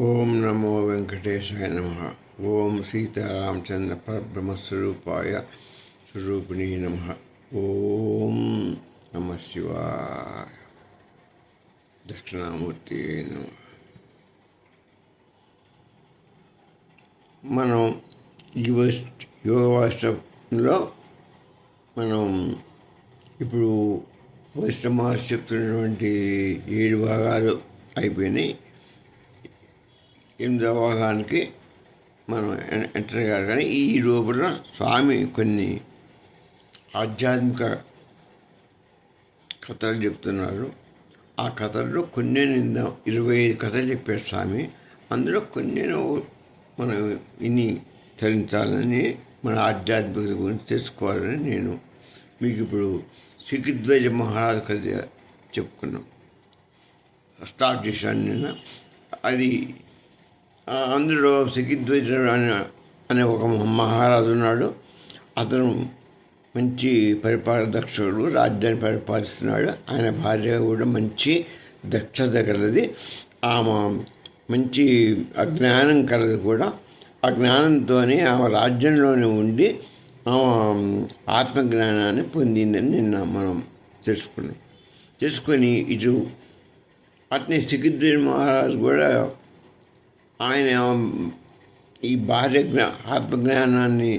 ఓం నమో వెంకటేశాయ నమః. ఓం సీతారామచంద్ర పరబ్రహ్మస్వరూపాయ స్వరూపిణి నమః. ఓం నమ శివాయ. దక్షిణామూర్తి నమః. మనం యోగ వాస్తవంలో మనం ఇప్పుడు వైష్ణవ మహర్షి చెప్తున్నటువంటి 7 భాగాలు అయిపోయినాయి. 8వ భాగానికి మనం ఎంటర్ కాదు. కానీ ఈ లోపల స్వామి కొన్ని ఆధ్యాత్మిక కథలు చెప్తున్నారు. ఆ కథల్లో కొన్ని 25 కథలు చెప్పారు స్వామి. అందులో కొన్ని మనం ఇన్ని తరించాలని, మన ఆధ్యాత్మికత గురించి తెలుసుకోవాలని నేను మీకు ఇప్పుడు శ్రీకృష్ణ మహారాజు కథ చెప్పుకున్నాం, స్టార్ట్ చేశాను నేను. అది అందులో శ్రీకృష్ణ అనే ఒక మహారాజు ఉన్నాడు. అతను మంచి పరిపాలదక్షుడు, రాజ్యాన్ని పరిపాలిస్తున్నాడు. ఆయన భార్య కూడా మంచి దక్షత కలది, ఆమె మంచి అజ్ఞానం కలది కూడా. ఆ జ్ఞానంతోనే ఆమె రాజ్యంలోనే ఉండి ఆత్మజ్ఞానాన్ని పొందిందని నిన్న మనం తెలుసుకొని ఇటు అతని శ్రీకృష్ణ మహారాజు కూడా ఆయన ఈ భార్య ఆత్మజ్ఞానాన్ని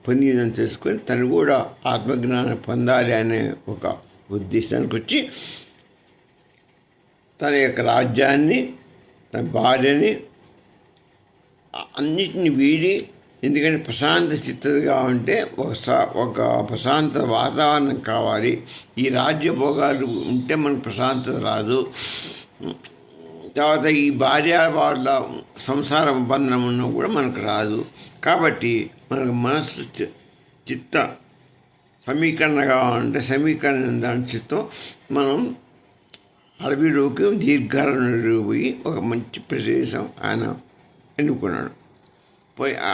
పొందిందని తెలుసుకొని తను కూడా ఆత్మజ్ఞానం పొందాలి అనే ఒక ఉద్దేశానికి వచ్చి తన యొక్క రాజ్యాన్ని, తన భార్యని అన్నిటిని వీడి, ఎందుకంటే ప్రశాంత చిత్తగా ఉంటే ఒక ప్రశాంత వాతావరణం కావాలి. ఈ రాజ్య భోగాలు ఉంటే మనకు ప్రశాంతత రాదు. తర్వాత ఈ భార్య వాళ్ళ సంసార బంధనం ఉన్న కూడా మనకు రాదు. కాబట్టి మనకు మనస్సు చిత్త సమీకరణగా ఉంటే సమీకరణ దాని చిత్తం మనం అడవిలోకి దీర్ఘారణ్యంలో పోయి ఒక మంచి ప్రదేశం ఆయన ఎన్నుకున్నాడు.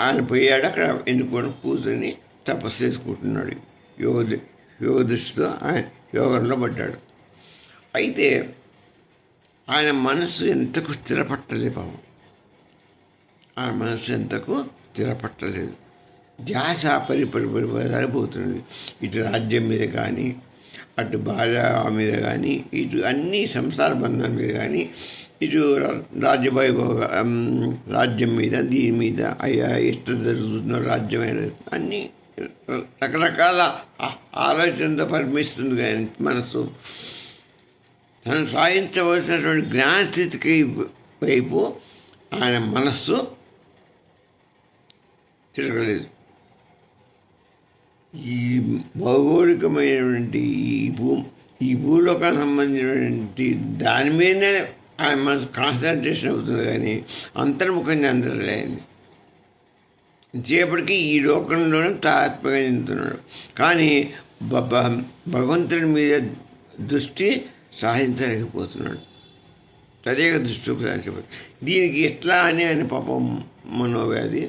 ఆయన పోయాడు. అక్కడ ఎన్నుకొని కూర్చొని తపస్సు చేసుకుంటున్నాడు. యోగ దృష్టితో ఆయన యోగంలో పడ్డాడు. అయితే ఆయన మనస్సు ఎంతకు స్థిరపట్టలేదు పాపం. ఆయన మనస్సు ఎంతకు స్థిరపట్టలేదు. ధ్యాస పరిపరిపోతున్నది. ఇటు రాజ్యం మీద కానీ, అటు భార్య మీద కానీ, ఇటు అన్ని సంసార బంధాల మీద కానీ, ఇటు రాజ్యం మీద, దీని మీద, అయ్యా ఎట్లా జరుగుతుందో రాజ్యమైన అన్నీ రకరకాల ఆలోచనతో పరిమిస్తుంది. కానీ మనసు తను సాధించవలసినటువంటి జ్ఞానస్థితికి వైపు ఆయన మనస్సు తిరగలేదు. ఈ భౌగోళికమైనటువంటి ఈ భూలోకానికి సంబంధించినటువంటి దాని మీదనే ఆయన మనసు కాన్సన్ట్రేషన్ అవుతుంది. కానీ అంతర్ముఖంగా అందరలేంది. చేపటికి ఈ లోకంలోనే తాత్పర్యంగా చెందుతున్నాడు. కానీ భగవంతుడి మీద దృష్టి సాధించలేకపోతున్నాడు. తదేక దృష్టి సాధించకపోతే దీనికి ఎట్లా అని ఆయన పాపం మనోవ్యాధి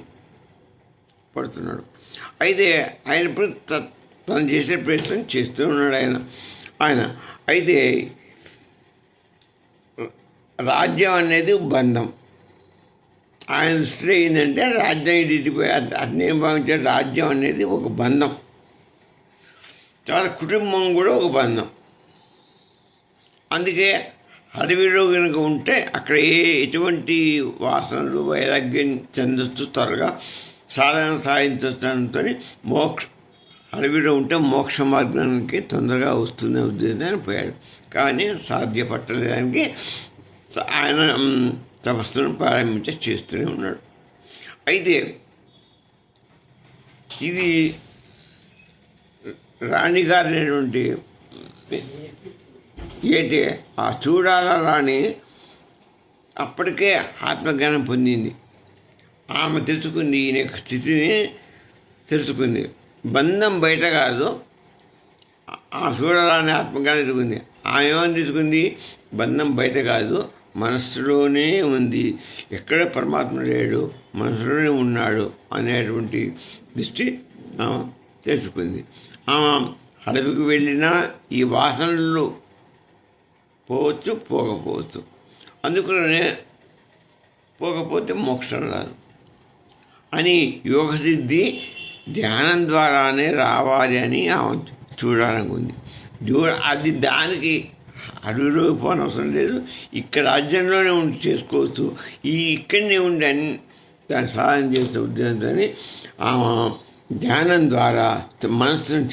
పడుతున్నాడు. అయితే ఆయన తను చేసే ప్రయత్నం చేస్తూ ఉన్నాడు ఆయన. అయితే రాజ్యం అనేది బంధం. ఆయన దృష్టిలో ఏంటంటే రాజ్యం ఇడిపోయి అతనేం భావించాడు, రాజ్యం అనేది ఒక బంధం. తర్వాత కుటుంబం కూడా ఒక బంధం. అందుకే అడవిలో కనుక ఉంటే అక్కడ ఎటువంటి వాసనలు వైరాగ్యం చెందొచ్చు, త్వరగా సాధన సాధించడంతో అడవిలో ఉంటే మోక్ష మార్గానికి తొందరగా వస్తుందని ఉద్దేశాన్ని పోయాడు. కానీ సాధ్యపట్టలేదానికి ఆయన తపస్సును చేస్తూనే ఉన్నాడు. అయితే ఇది రాణిగారైనటువంటి ఏంటి ఆ చూడాల రాణి అప్పటికే ఆత్మజ్ఞానం పొందింది. ఆమె తెలుసుకుంది, ఈయన యొక్క స్థితిని తెలుసుకుంది. బంధం బయట కాదు, ఆ చూడాలని ఆత్మజ్ఞానం తెలుసుకుంది. ఆమె ఏమని తెలుసుకుంది, బంధం బయట కాదు, మనస్సులోనే ఉంది. ఎక్కడ పరమాత్మ లేడు, మనసులోనే ఉన్నాడు అనేటువంటి దృష్టి తెలుసుకుంది. ఆమె అడవికి వెళ్ళినా ఈ వాసనలు పోవచ్చు, పోకపోవచ్చు. అందుకనే పోకపోతే మోక్షం రాదు అని యోగసిద్ధి ధ్యానం ద్వారానే రావాలి అని ఆమె చూడాలనుకుంది. అది దానికి అడవిలో పోని అవసరం లేదు, ఇక్కడ రాజ్యంలోనే ఉండి చేసుకోవచ్చు, ఇక్కడనే ఉండి అన్ని దాన్ని సాధన చేసే ఉద్దేశంతో ఆమె ధ్యానం ద్వారా మనస్సును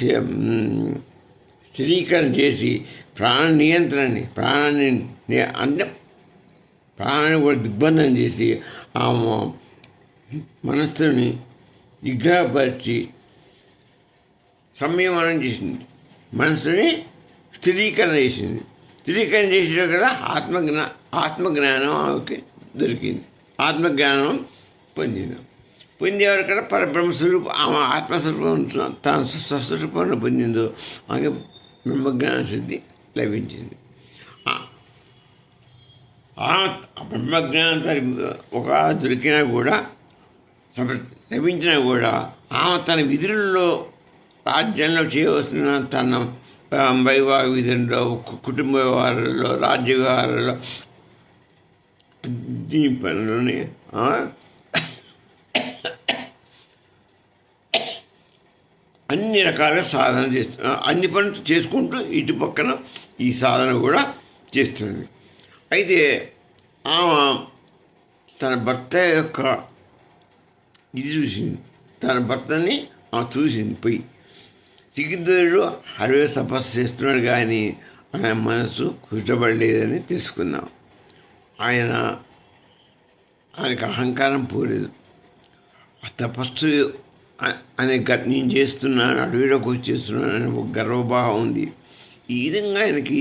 స్థిరీకరణ చేసి ప్రాణాన్ని అంటే ప్రాణాన్ని కూడా దిగ్బంధం చేసి ఆమె మనస్సుని నిగ్రహపరిచి సంయమనం చేసింది, మనస్సుని స్థిరీకరణ చేసింది. స్థిరీకరణ చేసిన కూడా ఆత్మజ్ఞానం ఆమెకి దొరికింది. ఆత్మజ్ఞానం పొందేవారు కూడా పరబ్రహ్మస్వరూపం ఆమె ఆత్మస్వరూపం తన స్వస్వరూపంలో పొందిందో ఆమె బ్రహ్మజ్ఞాన శుద్ధి లభించింది. బ్రహ్మజ్ఞానం ఒక దొరికినా కూడా లభించినా కూడా ఆమె తన విధులలో రాజ్యంలో చేయవలసిన తన వైవాహిక విధుల్లో, కుటుంబ వ్యవహారాల్లో, రాజ్య వ్యవహారాల్లో దీని పనులని అన్ని రకాల సాధన చేస్తున్నా, అన్ని పనులు చేసుకుంటూ ఇటు పక్కన ఈ సాధన కూడా చేస్తుంది. అయితే ఆమె తన భర్త యొక్క ఇది చూసింది, తన భర్తని ఆమె చూసింది. పోయి సికింద్రుడు అడవి తపస్సు చేస్తున్నాడు, కానీ ఆయన మనసు కుష్టపడలేదని తెలుసుకుందాం. ఆయనకు అహంకారం పోలేదు. ఆ తపస్సు అనే నేను చేస్తున్నాను, అడవిలోకి వచ్చేస్తున్నాను అనే ఒక గర్వభావం ఉంది. ఈ విధంగా ఆయనకి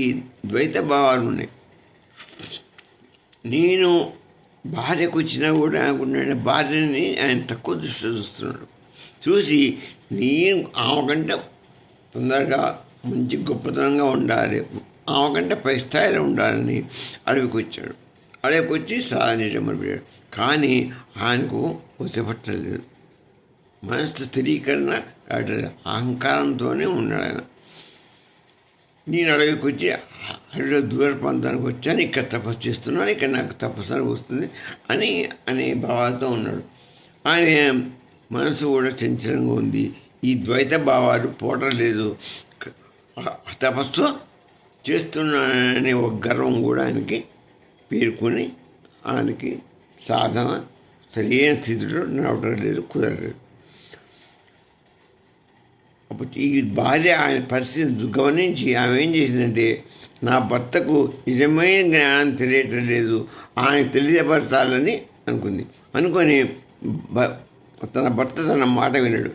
ద్వైత భావాలు ఉన్నాయి. నేను భార్యకు వచ్చినా కూడా అనుకున్నాడు, భార్యని ఆయన తక్కువ దృష్టిలో చూస్తున్నాడు. చూసి నేను ఆమె కంటే తొందరగా మంచి గొప్పతనంగా ఉండాలి, ఆమె కంటే పై స్థాయిలో ఉండాలని అడవికి వచ్చాడు. అడవికి వచ్చి సాధన చేయడం మొదలుపెట్టాడు. కానీ ఆయనకు వచ్చపట్టలేదు, మనసు స్థిరీకరణ అహంకారంతోనే ఉన్నాడు ఆయన. నేను అడవికి వచ్చి అడవిలో దూర ప్రాంతానికి వచ్చాను, ఇక్కడ తపస్సు చేస్తున్నాను, ఇక్కడ నాకు తపస్సు వస్తుంది అనే భావాలతో ఉన్నాడు. ఆయన మనసు కూడా చంచలంగా ఉంది. ఈ ద్వైత భావాలు పోటలేదు. తపస్సు చేస్తున్నాననే ఒక గర్వం కూడా ఆయనకి పేర్కొని ఆయనకి సాధన సరైన స్థితిలో నడవటం లేదు, కుదరలేదు. అప్పుడు ఈ భార్య ఆయన పరిస్థితి గమనించి ఆమె ఏం చేసిందంటే, నా భర్తకు నిజమైన జ్ఞానం తెలియటం లేదు, ఆయన తెలియపరచాలని అనుకొని తన భర్త తన మాట వినడు,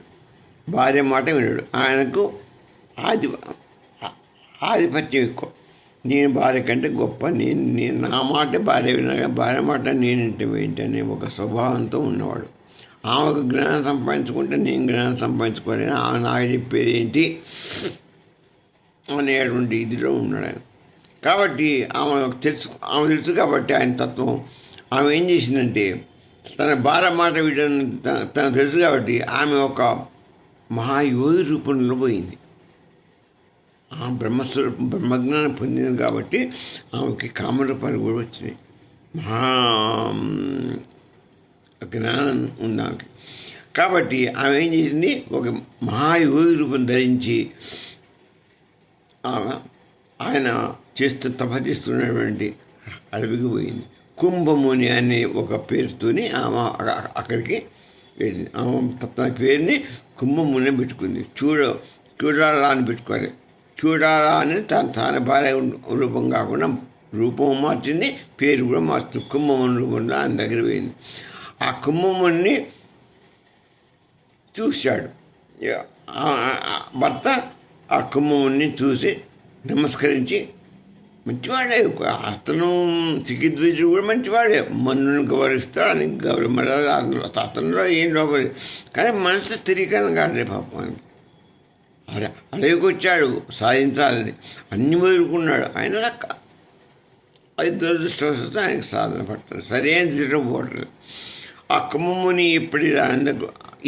భార్య మాట వినడు. ఆయనకు ఆధిపత్యం ఎక్కువ. నేను భార్య కంటే గొప్ప, నేను నా మాట భార్య వినగా భార్య మాట నేనంటే ఏంటనే ఒక స్వభావంతో ఉన్నవాడు. ఆమెకు జ్ఞానం సంపాదించుకుంటే నేను జ్ఞానం సంపాదించుకోలేను, ఆమె నాకు చెప్పేది ఏంటి అనేటువంటి ఇదిలో ఉన్నాడు ఆయన. కాబట్టి ఆమె తెలుసు కాబట్టి ఆయన తత్వం. ఆమె ఏం చేసిందంటే, తన భార్య మాట వినడం తనకు తెలుసు కాబట్టి ఆమె ఒక మహాయోగి రూపంలో పోయింది. ఆ బ్రహ్మస్వరూపం బ్రహ్మజ్ఞానం పొందింది కాబట్టి ఆమెకి కామరూపాలు కూడా వచ్చినాయి. జ్ఞానం ఉంది ఆమెకి. కాబట్టి ఆమె ఏం చేసింది, ఒక మహాయోగి రూపం ధరించి ఆయన తపస్సుస్తున్నటువంటి అడవికి పోయింది. కుంభముని అనే ఒక పేరుతోని ఆమె అక్కడికి వెళ్ళింది. ఆమె తన పేరుని కుంభముని పెట్టుకుంది. చూడాలా అని పెట్టుకోవాలి. చూడాలా అని తన భార్య రూపం కాకుండా రూపం మార్చింది, పేరు కూడా మార్చింది. కుంభముని రూపంలో ఆయన దగ్గర పోయింది. ఆ కుంభముని చూశాడు భర్త. ఆ కుంభముని చూసి నమస్కరించి, మంచివాడే అతను, చికిద్విజుడు కూడా మంచివాడే, మన్నుని గౌరవిస్తాడు అని అతనిలో ఏం లోపలి, కానీ మనసు స్థిరీకరణ కాడే పాపానికి. అడవికి వచ్చాడు సాధించాలని, అన్ని వదులుకున్నాడు. ఆయన లెక్క అది దురదృష్టవశాత్తు ఆయనకు సాధన పట్టాలి, సరైన దిశలో పోవట్లేదు. ఆ కుంభముని ఎప్పుడు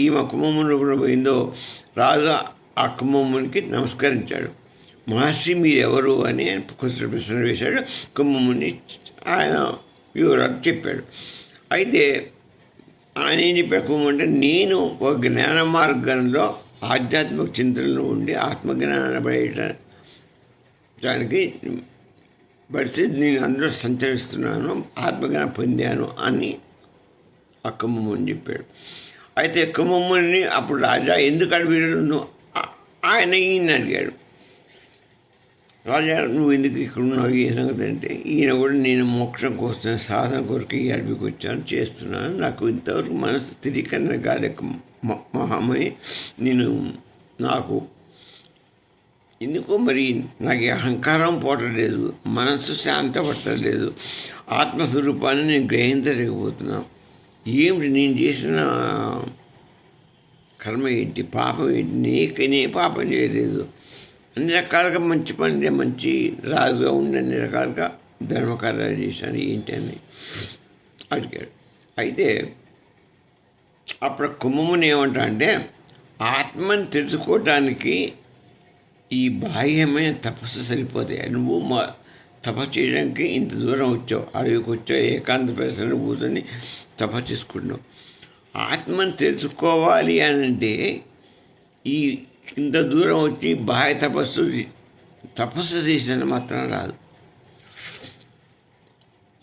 ఈమె కుంభముని కూడా పోయిందో రాజు ఆ కుంభమునికి నమస్కరించాడు. మహర్షి మీరెవరు అని ప్రశ్న వేశాడు. కుంభముని ఆయన వివరాలు చెప్పాడు. అయితే ఆయన ఏం చెప్పాడు అంటే, నేను ఒక జ్ఞాన మార్గంలో ఆధ్యాత్మిక చింతనలో ఉండి ఆత్మజ్ఞానం పడేయడానికి పరిస్థితి నేను అందులో సంచరిస్తున్నాను, ఆత్మజ్ఞానం పొందాను అని ఆ కుమ్మముని చెప్పాడు. అయితే కుమ్మముని అప్పుడు రాజా ఎందుకు అడిగాడు, ఆయన ఈయన అడిగాడు, రాజా నువ్వు ఎందుకు ఇక్కడ ఉన్నావు ఈ సంగతి అంటే, ఈయన కూడా నేను మోక్షం కోసం సాధన కొరకు ఈ అడవికి వచ్చాను, చేస్తున్నాను, నాకు ఇంతవరకు మనసు స్థిరీకరణ కాలేక మహామని నాకు ఎందుకో మరి నాకు అహంకారం పోవట్లేదు, మనసు శాంతపట్టలేదు, ఆత్మస్వరూపాన్ని నేను గ్రహించలేకపోతున్నాను. ఏమిటి నేను చేసిన కర్మ ఏంటి, పాపం ఏంటి, నేనే పాపం చేయలేదు, అన్ని రకాలుగా మంచి పని మంచి రాజుగా ఉండి అన్ని రకాలుగా ధర్మకార్యాలు చేశాను ఏంటి అని అడిగాడు. అయితే అప్పుడు కుమ్మముని ఏమంటా అంటే, ఆత్మని తెలుసుకోవటానికి ఈ బాహ్యమైన తపస్సు సరిపోతాయి, నువ్వు తపస్సు చేయడానికి ఇంత దూరం వచ్చావు, అడవికి వచ్చావు, ఏకాంత ప్రదేశంలో కూర్చొని తపస్సు చేసుకుంటున్నావు. ఆత్మని తెలుసుకోవాలి అని అంటే ఈ ఇంత దూరం వచ్చి బాహ్య తపస్సు చేసిన మాత్రం రాదు.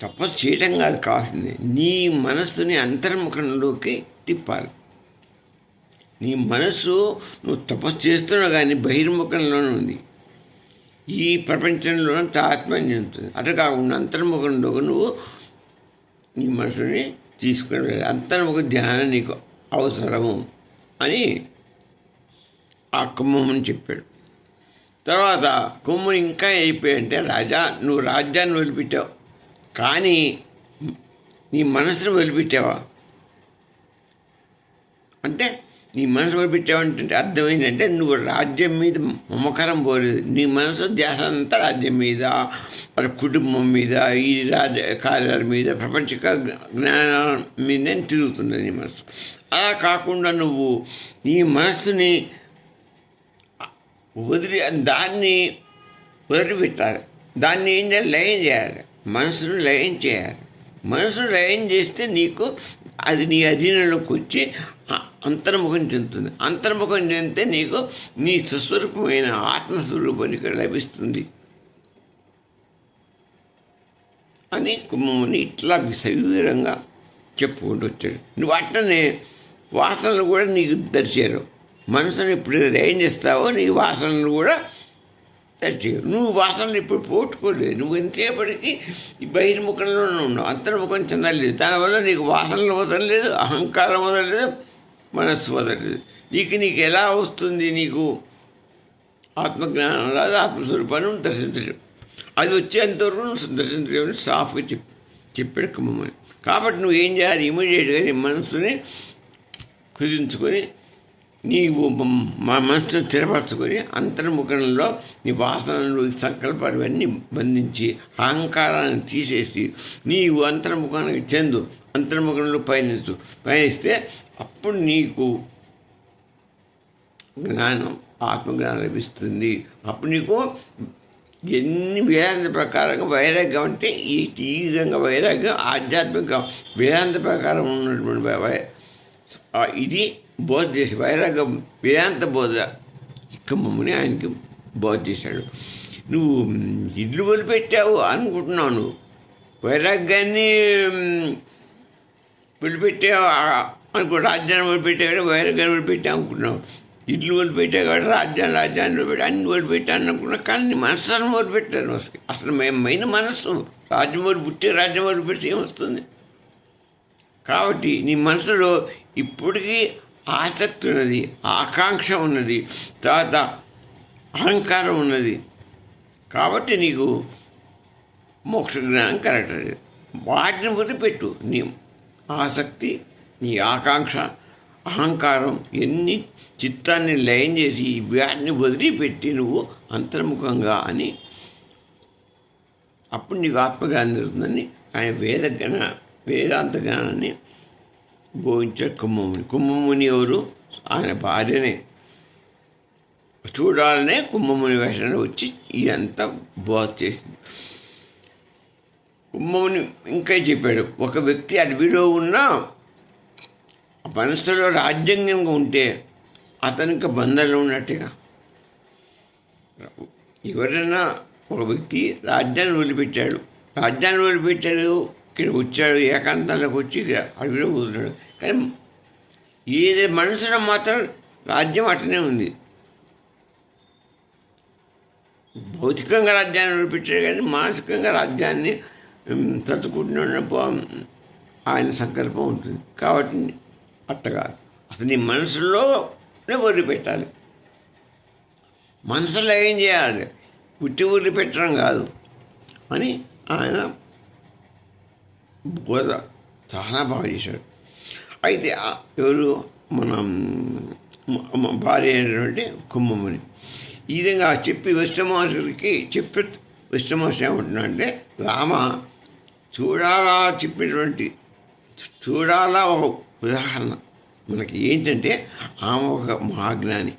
తపస్సు చేయటం కాదు కావాల్సింది, నీ మనస్సుని అంతర్ముఖంలోకి తిప్పాలి. నీ మనసు నువ్వు తపస్సు చేస్తున్నావు కానీ బహిర్ముఖంలోనే ఉంది, ఈ ప్రపంచంలోనే ఆత్మని చెందుతుంది. అటు కాకుండా అంతర్ముఖంలో నువ్వు నీ మనసుని తీసుకుని వెళ్ళాలి. అంతర్ముఖ ధ్యానం నీకు అవసరము అని ఆ కుమ్మని చెప్పాడు. తర్వాత కుమ్మని ఇంకా అయిపోయాయంటే, రాజా నువ్వు రాజ్యాన్ని వదిలిపెట్టావు కానీ నీ మనసును వదిలిపెట్టావా అంటే, నీ మనసు వదిలిపెట్టావంటే అర్థమైందంటే నువ్వు రాజ్యం మీద మమకారం పోలేదు, నీ మనసు ధ్యాస అంతా రాజ్యం మీద, మరి కుటుంబం మీద, ఈ కార్యాల మీద, ప్రపంచ జ్ఞానం మీదనే తిరుగుతుంది నీ మనసు. అలా కాకుండా నువ్వు నీ మనస్సుని దాన్ని వదిలిపెట్టాలి, దాన్ని ఏం చేయాలి, లయం చేయాలి, మనసును లయం చేయాలి. మనసును లయం చేస్తే నీకు అది నీ అధీనంలోకి వచ్చి అంతర్ముఖం చెందుతుంది. అంతర్ముఖం చెందితే నీకు నీ స్వస్వరూపమైన ఆత్మస్వరూపం ఇక్కడ లభిస్తుంది అని కుమ్మముని ఇట్లా సవివరంగా చెప్పుకుంటూ వచ్చాడు. నువ్వు అట్లనే వాసనలు కూడా నీకు దర్శారు. మనసును ఇప్పుడు ఏం చేస్తావో నీ వాసనలు కూడా దర్చావు. నువ్వు వాసనలు ఇప్పుడు పోగొట్టుకోలేదు, నువ్వు ఎంతసేపటికి ఈ బహిర్ముఖంలోనే ఉన్నావు, అంతర్ముఖం చెందలేదు. దానివల్ల నీకు వాసనలు వదలలేదు, అహంకారం వదలలేదు, మనస్సు వదలలేదు. నీకు ఎలా వస్తుంది, నీకు ఆత్మజ్ఞానం రాదు, ఆత్మస్వరూపాన్ని దర్శించడం. అది వచ్చేంతవరకు నువ్వు దర్శించలేమని సాఫ్గా చెప్పాడు కుమ్మని. కాబట్టి నువ్వు ఏం చేయాలి, ఇమీడియట్గా నీ మనసుని కుదించుకొని నీవు మనసును స్థిరపరచుకొని అంతర్ముఖంలో నీ వాసనలు సంకల్పాలు ఇవన్నీ బంధించి అహంకారాన్ని తీసేసి నీవు అంతర్ముఖానికి చెందు, అంతర్ముఖంలో పయనిస్తే అప్పుడు నీకు జ్ఞానం, ఆత్మజ్ఞానం లభిస్తుంది. అప్పుడు నీకు ఎన్ని వేదాంత ప్రకారంగా వైరాగ్యం అంటే ఈ విధంగా వైరాగ్యం ఆధ్యాత్మిక వేదాంత ప్రకారం ఉన్నటువంటి ఇది బోధ చేసి వైరాగ్యం వేదాంత బోధ కుమ్మముని ఆయనకి బోధ చేశాడు. నువ్వు ఇల్లు వదిలిపెట్టావు అనుకుంటున్నావు, నువ్వు వైరాగ్యాన్ని వదిలిపెట్టావు అనుకో, రాజ్యాన్ని వదిలిపెట్టావు, వైరాగ్యాన్ని వదిలిపెట్టావు అనుకున్నావు. ఇల్లు వదిలిపెట్టావు కాబట్టి రాజ్యాన్ని వదిలిపెట్టి అన్ని వదిలిపెట్టాను అనుకున్నావు. కానీ నీ మనసును వదిలిపెట్టాను. అసలు మెయిన్ మనస్సు. రాజ్యం వదిలిపెట్టి రాజ్యం వదిలిపెట్టి ఏమొస్తుంది? కాబట్టి నీ మనసులో ఇప్పటికీ ఆసక్తి ఉన్నది, ఆకాంక్ష ఉన్నది, తర్వాత అహంకారం ఉన్నది. కాబట్టి నీకు మోక్ష జ్ఞానం కరెక్ట్. వాటిని వదిలిపెట్టు. నీ ఆసక్తి, నీ ఆకాంక్ష, అహంకారం ఎన్ని చిత్తాన్ని లయం చేసి వాటిని వదిలిపెట్టి నువ్వు అంతర్ముఖంగా అని అప్పుడు నీకు ఆత్మజ్ఞానం జరుగుతుందని ఆయన వేదాంత జ్ఞానాన్ని బోధించే కుమ్మముని ఎవరు? ఆయన భార్యనే చూడాలనే కుమ్మముని వేషంలో వచ్చి ఇదంతా బోధ చేసింది. కుమ్మముని ఇంకా చెప్పాడు, ఒక వ్యక్తి అడవిలో ఉన్న మనసులో రాజ్యాంగంగా ఉంటే అతనికి బంధాలు ఉన్నట్టుగా. ఎవరైనా ఒక వ్యక్తి రాజ్యాన్ని వదిలిపెట్టాడు ఇక్కడ వచ్చాడు, ఏకాంతాలకు వచ్చి అడవిలో కూర్చున్నాడు, కానీ ఏది మనసులో మాత్రం రాజ్యం అట్లనే ఉంది. భౌతికంగా రాజ్యాన్ని వదిలిపెట్టాడు కానీ మానసికంగా రాజ్యాన్ని తట్టుకుంటున్నప్పుడు ఆయన సంకల్పం ఉంటుంది. కాబట్టి అట్టగా అసలు నీ మనసులోనే వదిలిపెట్టాలి. మనసులో ఏం చేయాలి, ఉట్టి వదిలిపెట్టడం కాదు అని ఆయన బోధ చాలా బాగా చేశాడు. అయితే ఎవరు మన భార్య అయినటువంటి కుమ్మముని ఈ విధంగా చెప్పి విష్ణుమహర్షికి విష్ణుమహర్షి ఏమంటున్నాడంటే, రామ చూడాలా ఒక ఉదాహరణ మనకి ఏంటంటే, ఆమె ఒక మహాజ్ఞాని.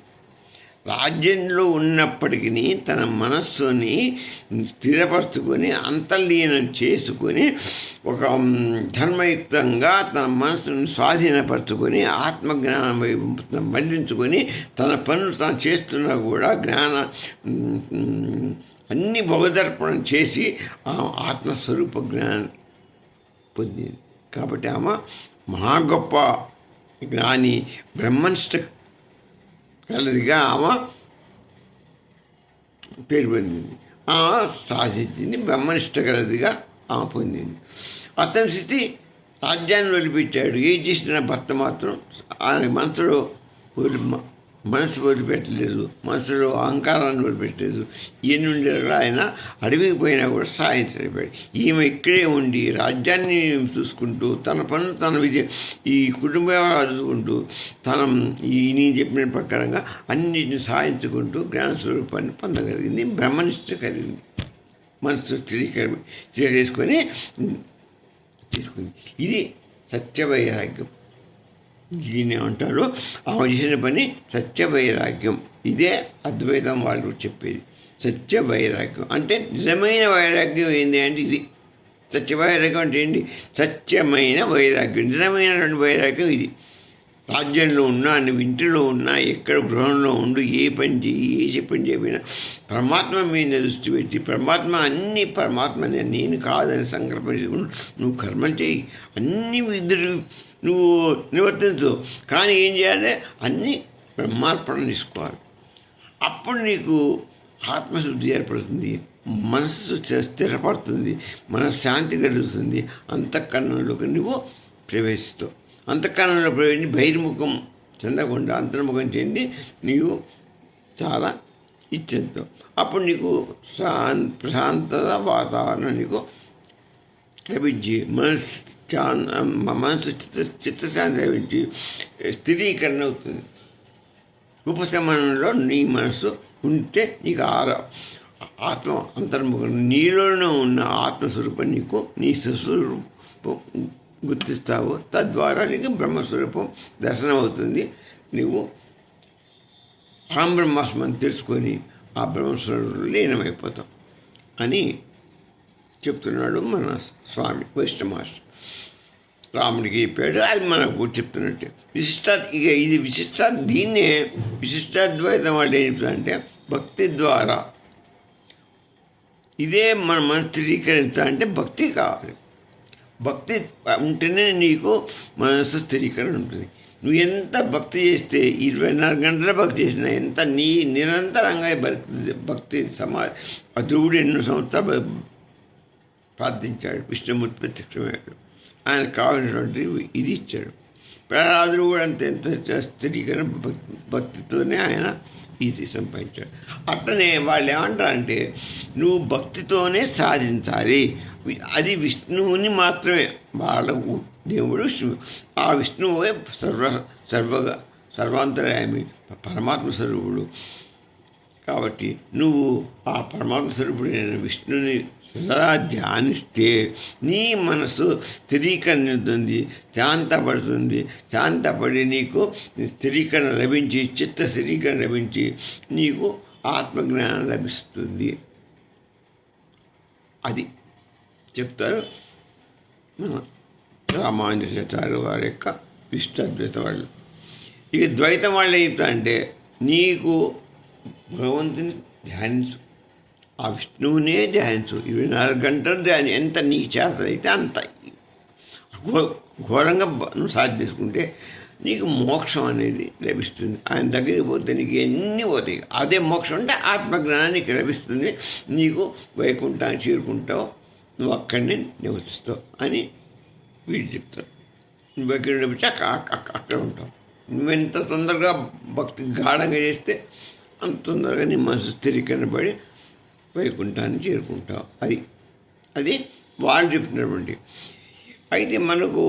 రాజ్యంలో ఉన్నప్పటికీ తన మనస్సుని స్థిరపరచుకొని అంతర్లీనం చేసుకొని ఒక ధర్మయుక్తంగా తన మనస్సుని స్వాధీనపరచుకొని ఆత్మజ్ఞానం మళ్లించుకొని తన పనులు తాను చేస్తున్నా కూడా అన్ని భగదర్పణం చేసి ఆత్మస్వరూప జ్ఞానం పొందింది. కాబట్టి ఆమె మహా గొప్ప జ్ఞాని, బ్రహ్మనిష్ట కలదిగా ఆమె పేరు పొందింది. ఆమె సాధించింది, బ్రహ్మనిష్ట కలదిగా ఆమె పొందింది. అతని స్థితి రాజ్యాన్ని వదిలిపెట్టాడు. ఏం చేసిన భర్త మాత్రం ఆయన మనసు వదిలిపెట్టలేదు, మనసులో అహంకారాన్ని వదిలిపెట్టలేదు. ఈయన నుండి ఆయన అడవికి పోయినా కూడా సాధించలేపాడు. ఈమె ఇక్కడే ఉండి రాజ్యాన్ని చూసుకుంటూ తన పనులు ఈ కుటుంబ వ్యవహారాలు చూసుకుంటూ నేను చెప్పిన ప్రకారంగా అన్నిటిని సాధించుకుంటూ జ్ఞాన స్వరూపాన్ని పొందగలిగింది, బ్రహ్మనిష్ట కలిగింది. మనసు చేసుకొని తీసుకుంది. ఇది సత్యవైరాగ్యం. దీన్ని ఏమంటారు, ఆమె చేసిన పని సత్యవైరాగ్యం. ఇదే అద్వైతం వాళ్ళు చెప్పేది. సత్యవైరాగ్యం అంటే నిజమైన వైరాగ్యం ఏంటి అంటే ఇది. సత్యవైరాగ్యం అంటే ఏంటి? సత్యమైన వైరాగ్యం, నిజమైనటువంటి వైరాగ్యం ఇది. రాజ్యంలో ఉన్నా, నువ్వు ఇంటిలో ఉన్నా, ఎక్కడ గృహంలో ఉండు, ఏ పని చెప్పినా పరమాత్మ మీద దృష్టి పెట్టి పరమాత్మని నేను కాదని సంకల్పం చేసుకుని నువ్వు కర్మలు చేయి, అన్ని నువ్వు నివర్తించు. కానీ ఏం చేయాలి, అన్నీ బ్రహ్మార్పణ తీసుకోవాలి. అప్పుడు నీకు ఆత్మశుద్ధి ఏర్పడుతుంది, మనస్సు స్థిరపడుతుంది, మనశ్శాంతి కలుగుతుంది. అంతఃకరణలోకి నువ్వు ప్రవేశిస్తావు. అంతఃకరణలో ప్రవేశించి బహిర్ముఖం చెందకుండా అంతర్ముఖం చెంది నీవు చాలా ఇచ్చేస్తావు. అప్పుడు నీకు ప్రశాంతత వాతావరణం నీకు లభించి మనసు చిత్తశాంతి లభించి స్థిరీకరణ అవుతుంది. ఉపశమనంలో నీ మనసు ఉంటే నీకు ఆత్మ అంతర్ముఖం, నీలోనే ఉన్న ఆత్మస్వరూపం నీకు నీ స్వస్వరూపం గుర్తిస్తావు. తద్వారా నీకు బ్రహ్మస్వరూపం దర్శనం అవుతుంది. నువ్వు అహం బ్రహ్మాస్మని తెలుసుకొని ఆ బ్రహ్మస్వరూపంలో లీనమైపోతావు అని చెప్తున్నాడు మన స్వామి వైష్ణవ. రాముడికి చెప్పాడు, అది మనకు చెప్తున్నట్టే ఇది దీన్నే విశిష్టాద్వైతం వాళ్ళు ఏం చెప్తారంటే, భక్తి ద్వారా ఇదే మన స్థిరీకరించాలంటే భక్తి కావాలి. భక్తి ఉంటేనే నీకు మనసు స్థిరీకరణ ఉంటుంది. నువ్వు ఎంత భక్తి చేస్తే 24 గంటల భక్తి చేసినా ఎంత నిరంతరంగా భక్తి ఆ ధ్రువుడు ఎన్నో సంవత్సరాలు ప్రార్థించాడు, విష్ణుమూర్తి ప్రత్యక్షమయ్యాడు, ఆయనకు కావాల్సినటువంటి ఇది ఇచ్చాడు. ప్రహ్లాదుడు కూడా ఎంత స్థిరీకరణ భక్తితోనే ఆయన ఇది సంపాదించాడు. అట్లనే వాళ్ళు ఏమంటారంటే, నువ్వు భక్తితోనే సాధించాలి. అది విష్ణువుని మాత్రమే, వాళ్ళ దేవుడు విష్ణువు. ఆ విష్ణువే సర్వాంతర్యామి పరమాత్మ స్వరూపుడు. కాబట్టి నువ్వు ఆ పరమాత్మ స్వరూపుడైన విష్ణుని సదా ధ్యానిస్తే నీ మనసు స్థిరీకరణిస్తుంది, శాంతపడుతుంది. శాంతపడి నీకు స్థిరీకరణ లభించి చిత్త స్థిరీకరణ లభించి నీకు ఆత్మజ్ఞానం లభిస్తుంది. అది చెప్తారు మన రామానుజాచార్య వారి యొక్క విశిష్టాద్వైత వాళ్ళు. ఇక ద్వైతం వాళ్ళు ఏం చెప్తా అంటే, నీకు భగవంతుని ధ్యానించు, ఆ విష్ణువునే ధ్యానించు, 24 గంటలు ధ్యాని, ఎంత నీ చేతనైతే అంత ఘోరంగా నువ్వు సాధన చేసుకుంటే నీకు మోక్షం అనేది లభిస్తుంది. ఆయన దగ్గరికి పోతే నీకు ఎన్ని పోతాయి. అదే మోక్షం అంటే ఆత్మజ్ఞానానికి లభిస్తుంది. నీకు వైకుంఠాన్ని చేరుకుంటావు, నువ్వు అక్కడనే నివసిస్తావు అని వీళ్ళు చెప్తారు. నువ్వు ఎక్కడ లభించి అక్కడ ఉంటావు. నువ్వెంత తొందరగా భక్తి గాఢంగా చేస్తే అంత తొందరగా నీ మనసు స్థిరీకరణ పడి వైకుంఠాన్ని చేరుకుంటావు. అది వాళ్ళు చెప్తున్నటువంటి. అయితే మనకు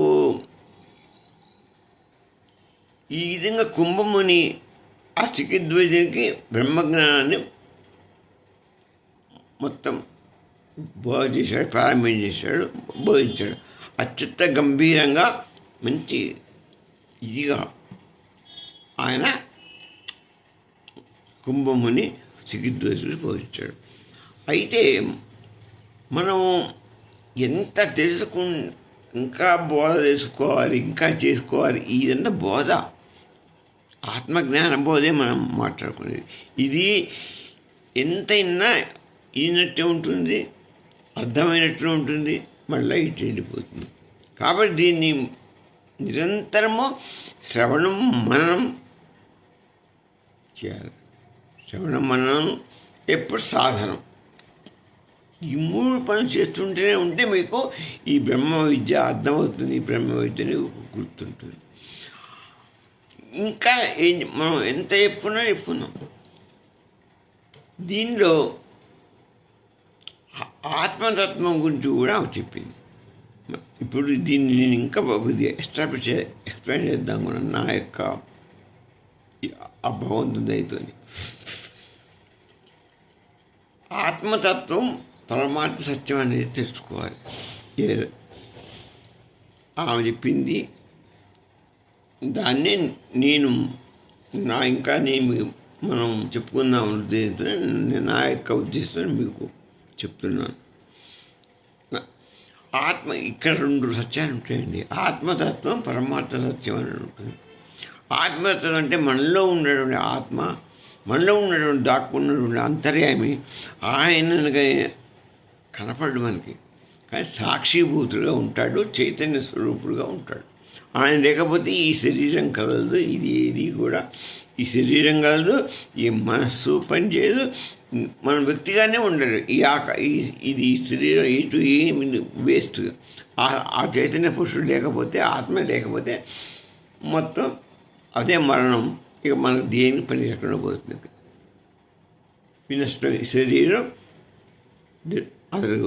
ఈ విధంగా కుంభముని ఆ చికిద్వైద్యునికి బ్రహ్మజ్ఞానాన్ని మొత్తం బోధ చేశాడు, ప్రారంభించేశాడు, బోధించాడు. అత్యంత గంభీరంగా మంచి ఇదిగా ఆయన కుంభముని చికిద్వైద్యుడు బోధించాడు. అయితే మనం ఎంత ఇంకా బోధ తెలుసుకోవాలి, ఇంకా చేసుకోవాలి. ఇదంతా బోధ, ఆత్మజ్ఞాన బోధే మనం మాట్లాడుకునేది. ఇది ఎంతైనా ఈనట్టే ఉంటుంది, అర్థమైనట్టు ఉంటుంది, మళ్ళీ ఇటు వెళ్ళిపోతుంది. కాబట్టి దీన్ని నిరంతరము శ్రవణం మననం చేయాలి. శ్రవణం మననం ఎప్పుడు సాధనం. ఈ 3 పనులు చేస్తుంటేనే ఉంటే మీకు ఈ బ్రహ్మ విద్య అర్థమవుతుంది, ఈ బ్రహ్మ విద్యని గుర్తుంటుంది. ఇంకా మనం ఎంత చెప్పుకున్నాం. దీనిలో ఆత్మతత్వం గురించి కూడా చెప్పింది. ఇప్పుడు దీన్ని నేను ఇంకా కొద్దిగా ఎక్స్ప్లెయిన్ చేద్దాం కూడా నా యొక్క ఆ భగవంతుని అవుతుంది. ఆత్మతత్వం పరమార్థ సత్యం అనేది తెలుసుకోవాలి. ఆమె చెప్పింది దాన్నే నేను మనం చెప్పుకుందాం ఉద్దేశంతో నా యొక్క ఉద్దేశంతో మీకు చెప్తున్నాను. ఇక్కడ 2 సత్యాలు ఉంటాయండి. ఆత్మతత్వం, పరమార్థ సత్యం అని ఉంటుంది. ఆత్మతత్వం అంటే మనలో ఉన్నటువంటి ఆత్మ, మనలో ఉన్నటువంటి దాక్కున్నటువంటి అంతర్యామి, ఆయన కనపడు మనకి, కానీ సాక్షిభూతుడుగా ఉంటాడు, చైతన్య స్వరూపుడుగా ఉంటాడు. ఆయన లేకపోతే ఈ శరీరం కలదు, ఇది ఏది కూడా ఈ శరీరం కలదు, ఈ మనస్సు పనిచేయదు, మన వ్యక్తిగానే ఉండడు. ఇది ఈ శరీరం ఇటు ఏమి వేస్ట్. ఆ చైతన్య పురుషుడు లేకపోతే, ఆత్మ లేకపోతే మొత్తం అదే మరణం. ఇక మనకు దేని పని ఎక్కడ పోతుంది. వినష్టం శరీరం అసలు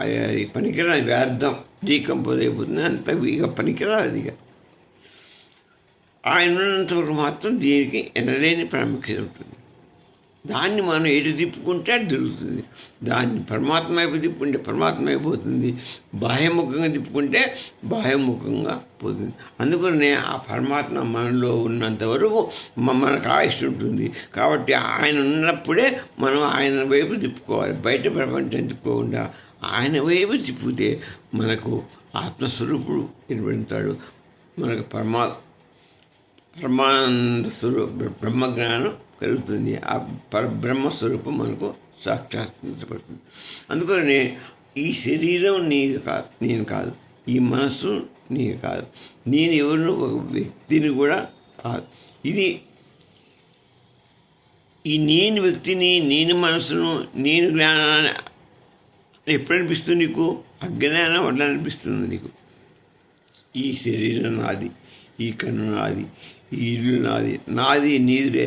అది పనికిరాదు, వ్యర్థం, డీకంపోజ్ అయిపోతుంది, అంత ఇక పనికిరాదు. ఇక ఆయన ఉన్నంతవరకు మాత్రం దీనికి ఎనలేని ప్రాముఖ్యత ఉంటుంది. దాన్ని మనం ఎటు తిప్పుకుంటే అది దొరుకుతుంది. దాన్ని పరమాత్మ వైపు తిప్పుకుంటే పరమాత్మ అయిపోతుంది, బాహ్యముఖంగా తిప్పుకుంటే బాహ్యముఖంగా పోతుంది. అందుకనే ఆ పరమాత్మ మనలో ఉన్నంత వరకు మనకు ఆయుష్ ఉంటుంది. కాబట్టి ఆయన ఉన్నప్పుడే మనం ఆయన వైపు తిప్పుకోవాలి. బయట ప్రపంచం తిప్పుకోకుండా ఆయన వైపు తిప్పితే మనకు ఆత్మస్వరూపుడు ఏర్పడతాడు. మనకు పరమానంద స్వరూప బ్రహ్మజ్ఞానం కలుగుతుంది. ఆ పరబ్రహ్మస్వరూపం మనకు సాక్షాత్కరించబడుతుంది. అందుకనే ఈ శరీరం నేను కాదు, ఈ మనస్సు నేను కాదు, నేను ఎవరినో ఒక వ్యక్తిని కూడా కాదు. ఈ నేను వ్యక్తిని, నేను మనసును, నేను జ్ఞానాన్ని ఎప్పుడు అనిపిస్తుంది నీకు? అజ్ఞానం వల్ల అనిపిస్తుంది నీకు. ఈ శరీరం నాది, ఈ కన్ను నాది, ఈ ఇల్లు నాది, నాది నీది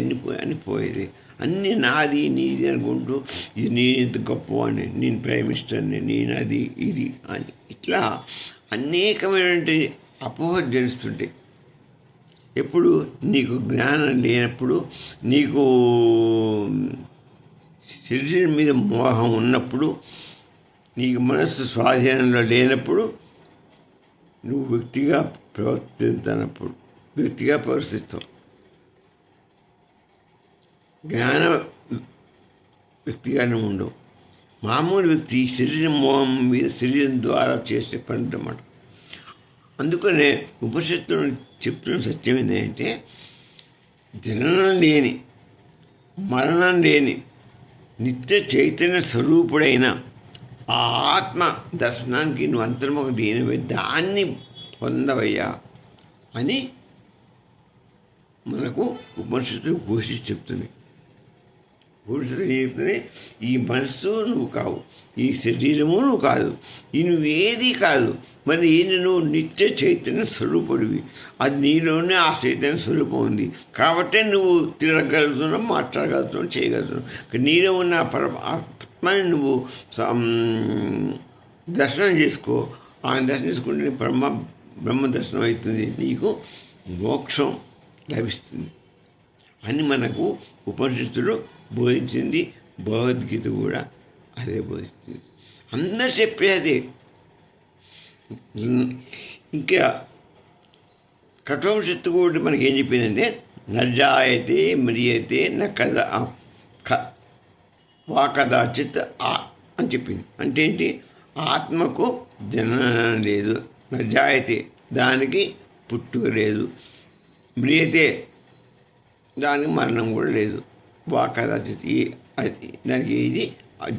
అని పోయేది. అన్నీ నాది నీది అనుకుంటూ ఇది నేను ఇంత గొప్పవాడిని, నేను ప్రేమిస్తాను, నేను అది ఇది అని ఇట్లా అనేకమైనటువంటి అపోహ జనిస్తుంటాయి. ఎప్పుడు నీకు జ్ఞానం లేనప్పుడు, నీకు శరీరం మీద మోహం ఉన్నప్పుడు, నీకు మనస్సు స్వాధీనంలో లేనప్పుడు, నువ్వు వ్యక్తిగా ప్రవర్తిస్తావు. జ్ఞాన వ్యక్తిగానే ఉండవు. మామూలు వ్యక్తి శరీరం మోహం మీద శరీరం ద్వారా చేసే పని అన్నమాట. అందుకనే ఉపనిషత్తులు చెప్తున్న సత్యం ఏంటంటే జననం లేని మరణం లేని నిత్య చైతన్య స్వరూపుడైన ఆ ఆత్మ దర్శనానికి నువ్వు అంతర్ముఖ లేనివై దాన్ని పొందవయ్యా అని మనకు ఉపనిషత్తులు ఘోషించి చెప్తుంది. చెప్తుంది ఈ మనస్సు నువ్వు కావు, ఈ శరీరము నువ్వు కాదు, ఈ నువ్వేది కాదు, మరి ఈయన నువ్వు నిత్య చైతన్య స్వరూపుడివి. అది నీలోనే ఆ చైతన్య స్వరూపం ఉంది కాబట్టే నువ్వు తిరగలుగుతున్నావు, మాట్లాడగలుగుతున్నావు, చేయగలుగుతున్నావు. నీలో ఉన్న ఆత్మని నువ్వు దర్శనం చేసుకో. ఆయన దర్శనం చేసుకుంటే బ్రహ్మ దర్శనం అవుతుంది, నీకు మోక్షం లభిస్తుంది అని మనకు ఉపనిషత్తులు బోధించింది. భగవద్గీత కూడా అదే బోధిస్తుంది. అందరూ చెప్పేది. ఇంకా కఠోపనిషత్తు కూడా మనకి ఏం చెప్పిందంటే నజాయతే మ్రియతే న కదా వా కదాచిత్ అని చెప్పింది. అంటే ఏంటి? ఆత్మకు జననం లేదు, నజాయతే దానికి పుట్టుక లేదు, మ్రియతే దానికి మరణం కూడా లేదు, వా కదాచిత్ దానికి ఇది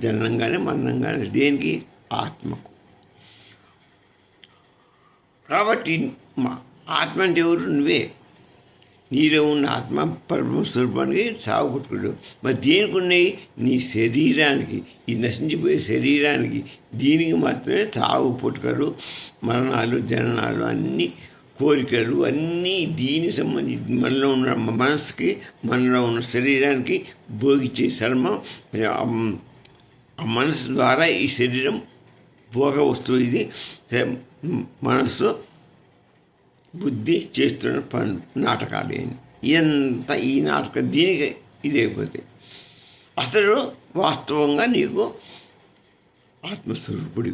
జననం కానీ మరణం కానీ దేనికి? ఆత్మకు. కాబట్టి ఆత్మ అంటే ఎవరు? నువ్వే. నీలో ఉన్న ఆత్మ పరమస్వరూపానికి సాగు పుట్టుకుడు. మరి దేనికి ఉన్నాయి? నీ శరీరానికి, ఈ నశించిపోయే శరీరానికి, దీనికి మాత్రమే సాగు పుట్టుకలు, మరణాలు, జననాలు, అన్నీ కోరికలు అన్నీ దీనికి సంబంధించి మనలో ఉన్న మనసుకి, మనలో ఉన్న శరీరానికి భోగించే శర్మం. ఆ మనసు ద్వారా ఈ శరీరం భోగ వస్తువు. ఇది మనస్సు బుద్ధి చేస్తున్న పనులు, నాటకాలు. ఎంత ఈ నాటకం దీనికి ఇదైపోతే అసలు వాస్తవంగా నీకు ఆత్మస్వరూపుడి